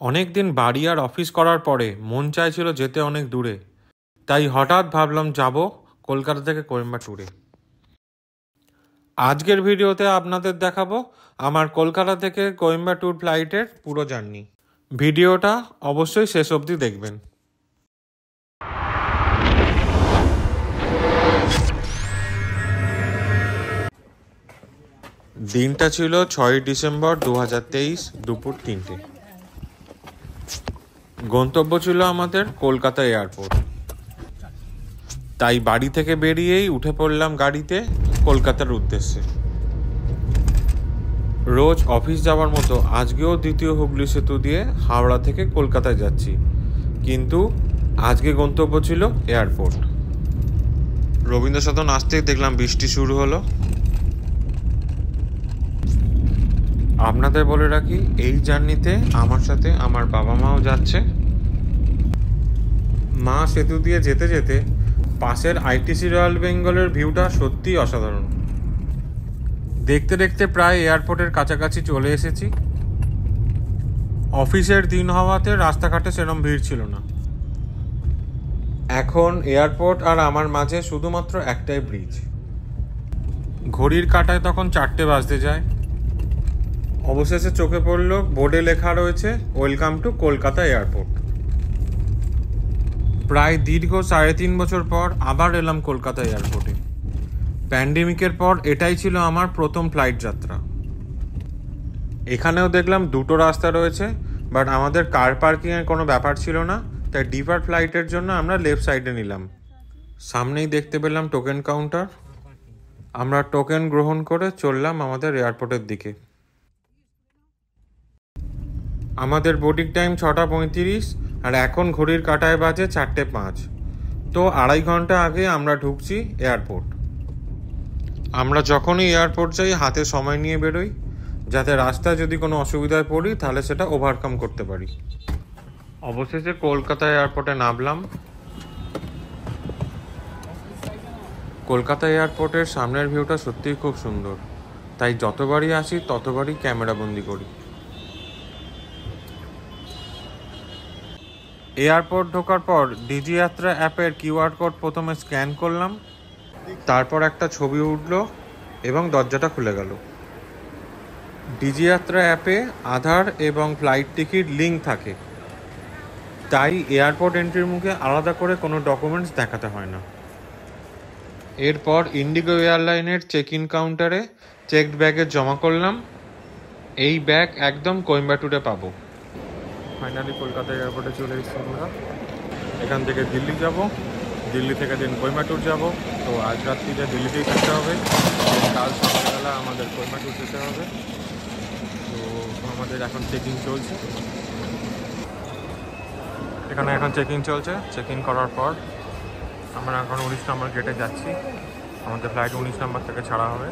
অনেক দিন বাড়ি আর অফিস করার পরে মন চাইছিল যেতে অনেক দূরে, তাই হঠাৎ ভাবলাম যাব কলকাতা থেকে কোয়েম্বাটুরে। আজকের ভিডিওতে আপনাদের দেখাবো আমার কলকাতা থেকে কোয়েম্বাটুর ফ্লাইটের পুরো জার্নি। ভিডিওটা অবশ্যই শেষ অবধি দেখবেন। দিনটা ছিল 6 ডিসেম্বর 2023 দুপুর 3টে। গন্তব্য ছিল আমাদের কলকাতা এয়ারপোর্ট। তাই বাড়ি থেকে বেরিয়েই উঠে পড়লাম গাড়িতে কলকাতার উদ্দেশ্যে। রোজ অফিস যাওয়ার মতো আজকেও দ্বিতীয় হুগলি সেতু দিয়ে হাওড়া থেকে কলকাতায় যাচ্ছি, কিন্তু আজকে গন্তব্য ছিল এয়ারপোর্ট। রবীন্দ্র সদন আসতেই দেখলাম বৃষ্টি শুরু হলো। আপনাদের বলে রাখি, এই জার্নিতে আমার সাথে আমার বাবা মাও যাচ্ছে। মা সেতু দিয়ে যেতে যেতে পাশের আইটিসি রয়্যাল বেঙ্গলের ভিউটা সত্যিই অসাধারণ। দেখতে দেখতে প্রায় এয়ারপোর্টের কাছাকাছি চলে এসেছি। অফিসের দিন হওয়াতে রাস্তাঘাটে সেরকম ভিড় ছিল না। এখন এয়ারপোর্ট আর আমার মাঝে শুধুমাত্র একটাই ব্রিজ। ঘড়ির কাঁটায় তখন 4টে বাজতে যায়। অবশেষে চোখে পড়ল বোর্ডে লেখা রয়েছে ওয়েলকাম টু কলকাতা এয়ারপোর্ট। প্রায় দীর্ঘ 3.5 বছর পর আবার এলাম কলকাতা এয়ারপোর্টে। প্যান্ডেমিকের পর এটাই ছিল আমার প্রথম ফ্লাইট যাত্রা। এখানেও দেখলাম দুটো রাস্তা রয়েছে, বাট আমাদের কার পার্কিংয়ের কোনো ব্যাপার ছিল না, তাই ডিপার ফ্লাইটের জন্য আমরা লেফট সাইডে নিলাম। সামনেই দেখতে পেলাম টোকেন কাউন্টার। আমরা টোকেন গ্রহণ করে চললাম আমাদের এয়ারপোর্টের দিকে। আমাদের বোর্ডিং টাইম 6:35 আর এখন ঘড়ির কাঁটায় বাজে 4:05। তো 2.5 ঘন্টা আগে আমরা ঢুকছি এয়ারপোর্ট। আমরা যখনই এয়ারপোর্ট যাই হাতে সময় নিয়ে বেরোই, যাতে রাস্তায় যদি কোনো অসুবিধায় পড়ি তাহলে সেটা ওভারকাম করতে পারি। অবশেষে কলকাতা এয়ারপোর্টে নামলাম। কলকাতা এয়ারপোর্টের সামনের ভিউটা সত্যিই খুব সুন্দর, তাই যতবারই আসি ততবারই ক্যামেরা বন্দি করি। এয়ারপোর্ট ঢোকার পর ডিজি যাত্রা অ্যাপের কিউআর কোড প্রথমে স্ক্যান করলাম, তারপর একটা ছবি উঠল এবং দরজাটা খুলে গেল। ডিজি যাত্রা অ্যাপে আধার এবং ফ্লাইট টিকিট লিঙ্ক থাকে, তাই এয়ারপোর্ট এন্ট্রির মুখে আলাদা করে কোনো ডকুমেন্টস দেখাতে হয় না। এরপর ইন্ডিগো এয়ারলাইনের চেক ইন কাউন্টারে চেকড ব্যাগে জমা করলাম। এই ব্যাগ একদম কোয়েম্বাটুরে পাবো। ফাইনালি কলকাতা এয়ারপোর্টে চলে এসেছি আমরা। এখান থেকে দিল্লি যাব, দিল্লি থেকে দিন কোয়েম্বাটুর যাব। তো আজ রাত্রিতে দিল্লিতেই থাকতে হবে, কাল সকালবেলা আমাদের কোয়েম্বাটুর যেতে হবে। তো আমাদের এখন চেকিং চলছে। এখানে এখন চেকিং চলছে। চেকিং করার পর আমরা এখন 19 নম্বর গেটে যাচ্ছি। আমাদের ফ্লাইট 19 নম্বর থেকে ছাড়া হবে।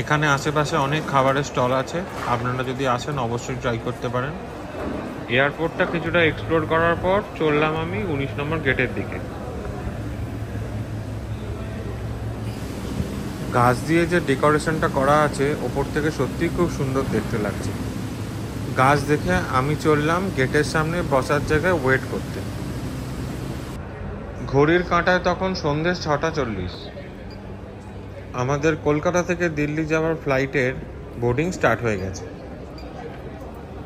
এখানে আশেপাশে অনেক খাবারের স্টল আছে, আপনারা যদি আসেন অবশ্যই ট্রাই করতে পারেন। এয়ারপোর্টটা কিছুটা এক্সপ্লোর করার পর চললাম আমি 19 নম্বর গেটের দিকে। গাছ দিয়ে যে ডেকোরেশনটা করা আছে ওপর থেকে সত্যিই খুব সুন্দর দেখতে লাগছে। গাছ দেখে আমি চললাম গেটের সামনে বসার জায়গায় ওয়েট করতে। ঘড়ির কাঁটায় তখন সন্ধ্যে 6:40। আমাদের কলকাতা থেকে দিল্লি যাওয়ার ফ্লাইটের বোর্ডিং স্টার্ট হয়ে গেছে।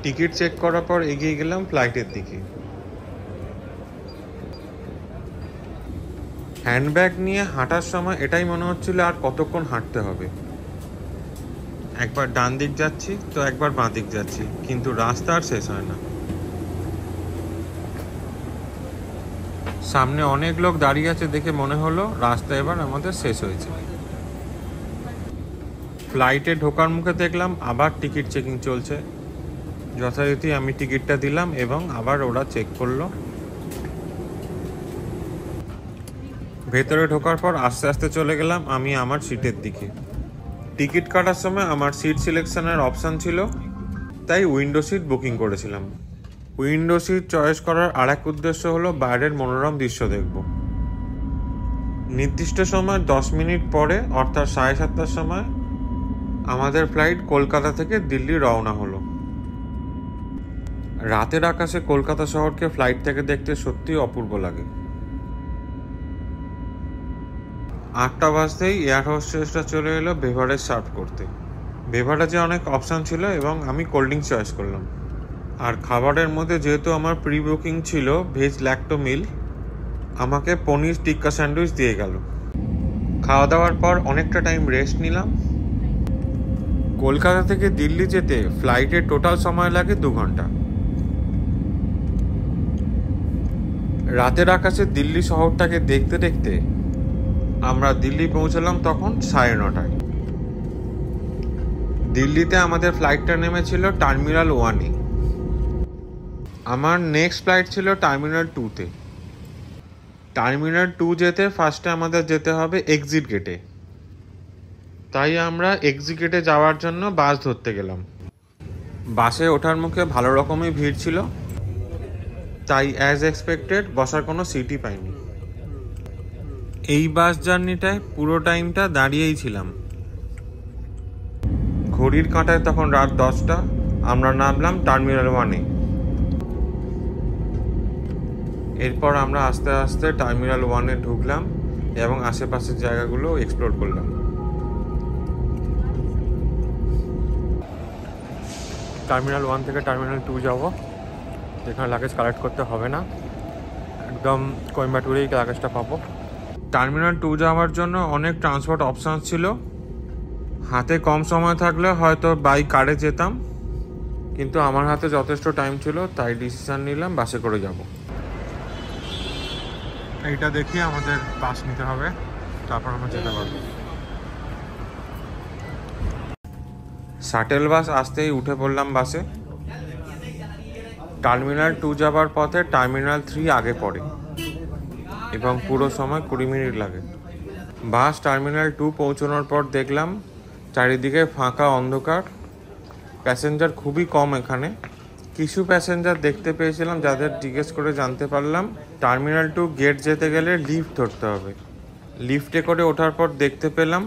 টিকিট চেক করার পর এগিয়ে গেলাম ফ্লাইটের দিকে। হ্যান্ডব্যাগ নিয়ে হাঁটার সময় এটাই মনে হচ্ছিল আর কতক্ষণ হাঁটতে হবে। একবার ডান দিক যাচ্ছি তো একবার বাঁ দিক যাচ্ছি, কিন্তু রাস্তা আর শেষ হয় না। সামনে অনেক লোক দাঁড়িয়ে আছে দেখে মনে হলো রাস্তা এবার আমাদের শেষ হয়েছে। ফ্লাইটে ঢোকার মুখে দেখলাম আবার টিকিট চেকিং চলছে। যথারীতি আমি টিকিটটা দিলাম এবং আবার ওরা চেক করলো। ভেতরে ঢোকার পর আস্তে আস্তে চলে গেলাম আমি আমার সিটের দিকে। টিকিট কাটার সময় আমার সিট সিলেকশনের অপশান ছিল, তাই উইন্ডো সিট বুকিং করেছিলাম। উইন্ডো সিট চয়েস করার আরেক উদ্দেশ্য হলো বাইরের মনোরম দৃশ্য দেখব। নির্দিষ্ট সময় 10 মিনিট পরে অর্থাৎ 7:30টার সময় আমাদের ফ্লাইট কলকাতা থেকে দিল্লি রওনা হলো। রাতের আকাশে কলকাতা শহরকে ফ্লাইট থেকে দেখতে সত্যিই অপূর্ব লাগে। 8টা বাজতেই এয়ার হোস্টেসটা চলে এলো বেভারেজ সার্ভ করতে। বেভারেজে অনেক অপশান ছিল এবং আমি কোল্ড ড্রিঙ্কস চয়েস করলাম। আর খাবারের মধ্যে যেহেতু আমার প্রি বুকিং ছিল ভেজ ল্যাক্টো মিল, আমাকে পনির টিক্কা স্যান্ডউইচ দিয়ে গেল। খাওয়া দাওয়ার পর অনেকটা টাইম রেস্ট নিলাম। কলকাতা থেকে দিল্লি যেতে ফ্লাইটের টোটাল সময় লাগে 2 ঘন্টা। রাতের আকাশে দিল্লি শহরটাকে দেখতে দেখতে আমরা দিল্লি পৌঁছলাম তখন 9:30টায়। দিল্লিতে আমাদের ফ্লাইটটা নেমেছিল টার্মিনাল 1-এ। আমার নেক্সট ফ্লাইট ছিল টার্মিনাল 2-তে। টার্মিনাল 2 যেতে ফার্স্টে আমাদের যেতে হবে এক্সিট গেটে, তাই আমরা এক্সিট গেটে যাওয়ার জন্য বাস ধরতে গেলাম। বাসে ওঠার মুখে ভালো রকমই ভিড় ছিল, তাই অ্যাজ এক্সপেক্টেড বসার কোনো সিটই পাইনি। এই বাস জার্নিটায় পুরো টাইমটা দাঁড়িয়েই ছিলাম। ঘড়ির কাঁটায় তখন রাত 10টা। আমরা নামলাম টার্মিনাল 1-এ। এরপর আমরা আস্তে আস্তে টার্মিনাল 1-এ ঢুকলাম এবং আশেপাশের জায়গাগুলো এক্সপ্লোর করলাম। টার্মিনাল 1 থেকে টার্মিনাল 2 যাব, যেখানে লাগেজ কালেক্ট করতে হবে না, একদম কোয়েম্বাটুরেই লাগেজটা পাবো। টার্মিনাল 2 যাওয়ার জন্য অনেক ট্রান্সপোর্ট অপশান ছিল। হাতে কম সময় থাকলে হয়তো বাই কারে যেতাম, কিন্তু আমার হাতে যথেষ্ট টাইম ছিল, তাই ডিসিশন নিলাম বাসে করে যাব। এইটা দেখি আমাদের বাস নিতে হবে, তারপর আমরা যেতে পারবো। শাটেল বাস আসতেই উঠে পড়লাম বাসে। টার্মিনাল 2 যাবার পথে টার্মিনাল 3 আগে পড়ে এবং পুরো সময় 20 মিনিট লাগে। বাস টার্মিনাল 2 পৌঁছানোর পর দেখলাম চারিদিকে ফাঁকা অন্ধকার, প্যাসেঞ্জার খুবই কম। এখানে কিছু প্যাসেঞ্জার দেখতে পেয়েছিলাম, যাদের জিজ্ঞেস করে জানতে পারলাম টার্মিনাল 2 গেট যেতে গেলে লিফট ধরতে হবে। লিফটে করে ওঠার পর দেখতে পেলাম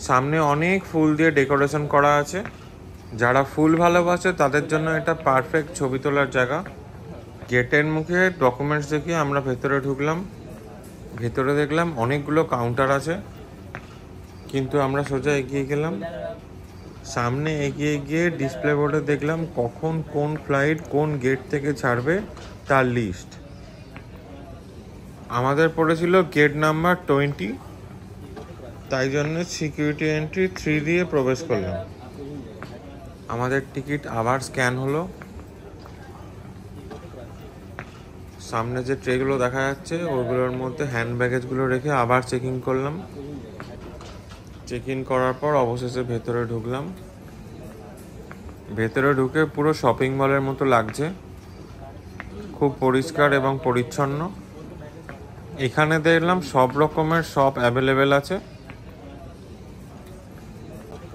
সামনে অনেক ফুল দিয়ে ডেকোরেশন করা আছে। যারা ফুল ভালোবাসে তাদের জন্য এটা পারফেক্ট ছবি তোলার জায়গা। গেটের মুখে ডকুমেন্টস দেখিয়ে আমরা ভেতরে ঢুকলাম। ভেতরে দেখলাম অনেকগুলো কাউন্টার আছে, কিন্তু আমরা সোজা এগিয়ে গেলাম। সামনে এগিয়ে গিয়ে ডিসপ্লে বোর্ডে দেখলাম কখন কোন ফ্লাইট কোন গেট থেকে ছাড়বে তার লিস্ট। আমাদের পড়েছিল গেট নাম্বার 20, তাই জন্য সিকিউরিটি এন্ট্রি 3 দিয়ে প্রবেশ করলাম। আমাদের টিকিট আবার স্ক্যান হলো। সামনে যে ট্রেগুলো দেখা যাচ্ছে ওগুলোর মধ্যে হ্যান্ড ব্যাগেজগুলো রেখে আবার চেকিং করলাম। চেক ইন করার পর অবশেষে ভেতরে ঢুকলাম। ভেতরে ঢুকে পুরো শপিং মলের মতো লাগছে, খুব পরিষ্কার এবং পরিচ্ছন্ন। এখানে দেখলাম সব রকমের শপ অ্যাভেলেবেল আছে।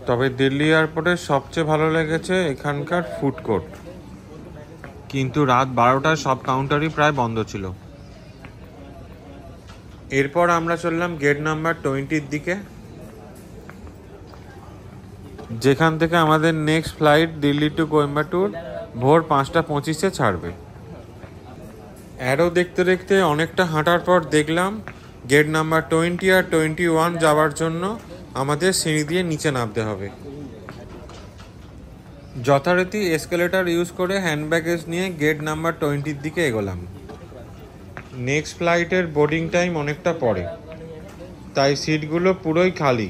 তবে দিল্লি এয়ারপোর্টে সবচেয়ে ভালো লেগেছে এখানকার ফুড কোর্ট, কিন্তু রাত 12টায় সব কাউন্টারই প্রায় বন্ধ ছিল। এরপর আমরা চললাম গেট নাম্বার 20-র দিকে, যেখান থেকে আমাদের next flight Delhi to Coimbatore ভোর 5:25-এ ছাড়বে। অ্যারো দেখতে দেখতে অনেকটা হাঁটার পর দেখলাম গেট নাম্বার 20 আর 21 যাওয়ার জন্য আমাদের সিঁড়ি দিয়ে নিচে নামতে হবে। যথারীতি এসকেলেটর ইউজ করে হ্যান্ড ব্যাগেজ নিয়ে গেট নাম্বার 20-র দিকে এগোলাম। নেক্সট ফ্লাইটের বোর্ডিং টাইম অনেকটা পরে, তাই সিটগুলো পুরোই খালি।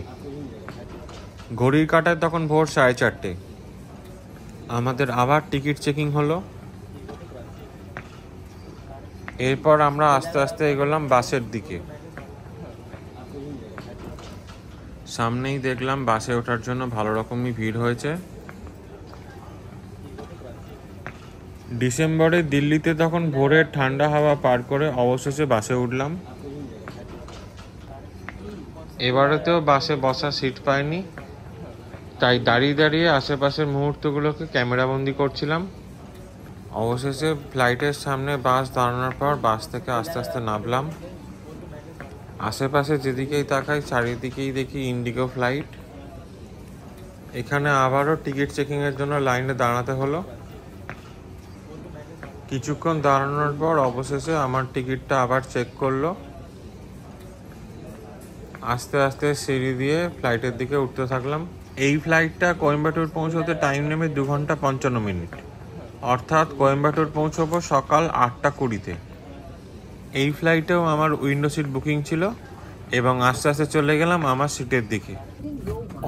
ঘড়ির কাঁটায় তখন ভোর 4:30। আমাদের আবার টিকিট চেকিং হলো। এরপর আমরা আস্তে আস্তে এগোলাম বাসের দিকে। সামনেই দেখলাম বাসে ওঠার জন্য ভালো রকমই ভিড় হয়েছে। ডিসেম্বরে দিল্লিতে তখন ভোরের ঠান্ডা হাওয়া পার করে অবশেষে বাসে উঠলাম। এবারেতেও বাসে বসার সিট পাইনি, তাই দাঁড়িয়ে দাঁড়িয়ে আশেপাশের মুহূর্তগুলোকে ক্যামেরাবন্দি করছিলাম। অবশেষে ফ্লাইটের সামনে বাস দাঁড়ানোর পর বাস থেকে আস্তে আস্তে নামলাম। আশেপাশে যেদিকেই তাকাই চারিদিকেই দেখি ইন্ডিগো ফ্লাইট। এখানে আবারও টিকিট চেকিংয়ের জন্য লাইনে দাঁড়াতে হলো। কিছুক্ষণ দাঁড়ানোর পর অবশেষে আমার টিকিটটা আবার চেক করলো। আস্তে আস্তে সিঁড়ি দিয়ে ফ্লাইটের দিকে উঠতে থাকলাম। এই ফ্লাইটটা কোয়েম্বাটুর পৌঁছতে টাইম নেবে 2 ঘন্টা 55 মিনিট, অর্থাৎ কোয়েম্বাটুর পৌঁছবো সকাল 8টা 20-তে। এই ফ্লাইটেও আমার উইন্ডো সিট বুকিং ছিল এবং আস্তে আস্তে চলে গেলাম আমার সিটের দিকে।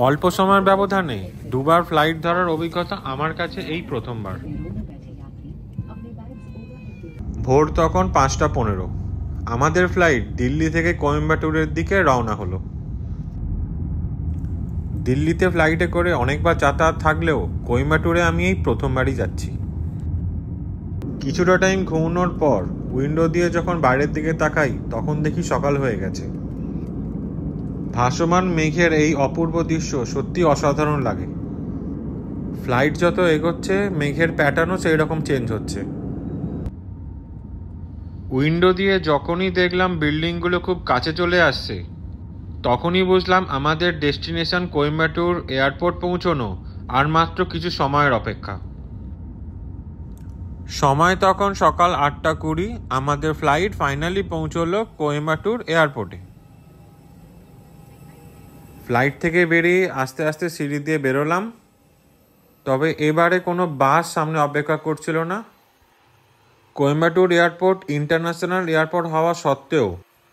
অল্প সময়ের ব্যবধানে দুবার ফ্লাইট ধরার অভিজ্ঞতা আমার কাছে এই প্রথমবার। ভোর তখন 5টা 15। আমাদের ফ্লাইট দিল্লি থেকে কোয়েম্বাটুরের দিকে রওনা হলো। দিল্লিতে ফ্লাইটে করে অনেকবার যাতায়াত থাকলেও কোয়েম্বাটুরে আমি এই প্রথমবারই যাচ্ছি। কিছুটা টাইম ঘুমানোর পর উইন্ডো দিয়ে যখন বাইরের দিকে তাকাই তখন দেখি সকাল হয়ে গেছে। ভাসমান মেঘের এই অপূর্ব দৃশ্য সত্যি অসাধারণ লাগে। ফ্লাইট যত এগোচ্ছে মেঘের প্যাটার্নও সেই রকম চেঞ্জ হচ্ছে। উইন্ডো দিয়ে যখনই দেখলাম বিল্ডিংগুলো খুব কাছে চলে আসছে তখনই বুঝলাম আমাদের ডেস্টিনেশন কোয়েম্বাটুর এয়ারপোর্ট পৌঁছানো আর মাত্র কিছু সময়ের অপেক্ষা। সময় তখন সকাল 8টা 20। আমাদের ফ্লাইট ফাইনালি পৌঁছলো কোয়েম্বাটুর এয়ারপোর্টে। ফ্লাইট থেকে বেরিয়ে আস্তে আস্তে সিঁড়ি দিয়ে বেরোলাম। তবে এবারে কোনো বাস সামনে অপেক্ষা করছিল না। কোয়েম্বাটুর এয়ারপোর্ট ইন্টারন্যাশনাল এয়ারপোর্ট হওয়া সত্ত্বেও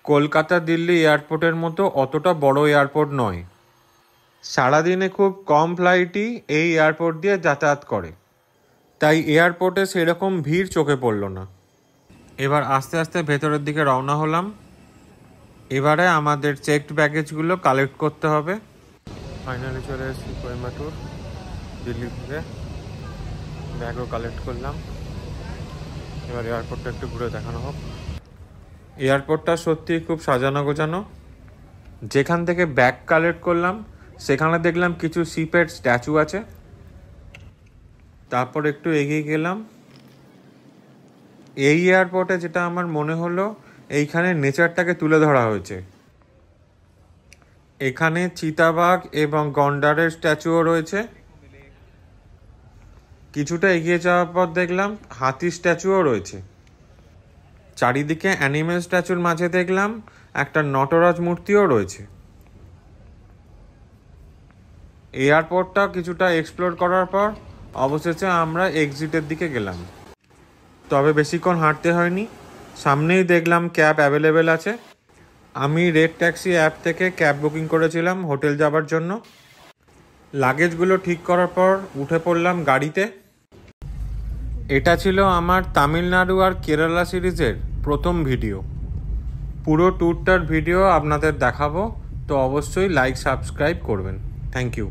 কলকাতা দিল্লি এয়ারপোর্টের মতো অতটা বড় এয়ারপোর্ট নয়। সারাদিনে খুব কম ফ্লাইটই এই এয়ারপোর্ট দিয়ে যাতায়াত করে, তাই এয়ারপোর্টে সেরকম ভিড় চোখে পড়ল না। এবার আস্তে আস্তে ভেতরের দিকে রওনা হলাম। এবারে আমাদের চেকড ব্যাগেজগুলো কালেক্ট করতে হবে। ফাইনালি চলে এসেছি কোয়েম্বাটুর দিল্লি থেকে। ব্যাগও কালেক্ট করলাম। এবার এয়ারপোর্টটা একটু ঘুরে দেখানো হোক। এয়ারপোর্টটা সত্যিই খুব সাজানো গোছানো। যেখান থেকে ব্যাগ কালেক্ট করলাম সেখানে দেখলাম কিছু শিপের স্ট্যাচু আছে। তারপর একটু এগিয়ে গেলাম। এই এয়ারপোর্টে যেটা আমার মনে হলো এইখানে নেচারটাকে তুলে ধরা হয়েছে। এখানে চিতাবাঘ এবং গন্ডারের স্ট্যাচুও রয়েছে। কিছুটা এগিয়ে যাওয়ার পর দেখলাম হাতির স্ট্যাচুও রয়েছে। চারিদিকে অ্যানিমেল স্ট্যাচুর মাঝে দেখলাম একটা নটরাজ মূর্তিও রয়েছে। এয়ারপোর্টটা কিছুটা এক্সপ্লোর করার পর অবশেষে আমরা এক্সিটের দিকে গেলাম। তবে বেশিক্ষণ হাঁটতে হয়নি, সামনেই দেখলাম ক্যাব অ্যাভেলেবেল আছে। আমি রেড ট্যাক্সি অ্যাপ থেকে ক্যাব বুকিং করেছিলাম হোটেল যাবার জন্য। লাগেজগুলো ঠিক করার পর উঠে পড়লাম গাড়িতে। এটা ছিল আমার তামিলনাড়ু আর কেরালা সিরিজের প্রথম ভিডিও। পুরো ট্যুরটার ভিডিও আপনাদের দেখাবো, তো অবশ্যই লাইক সাবস্ক্রাইব করবেন। Thank you.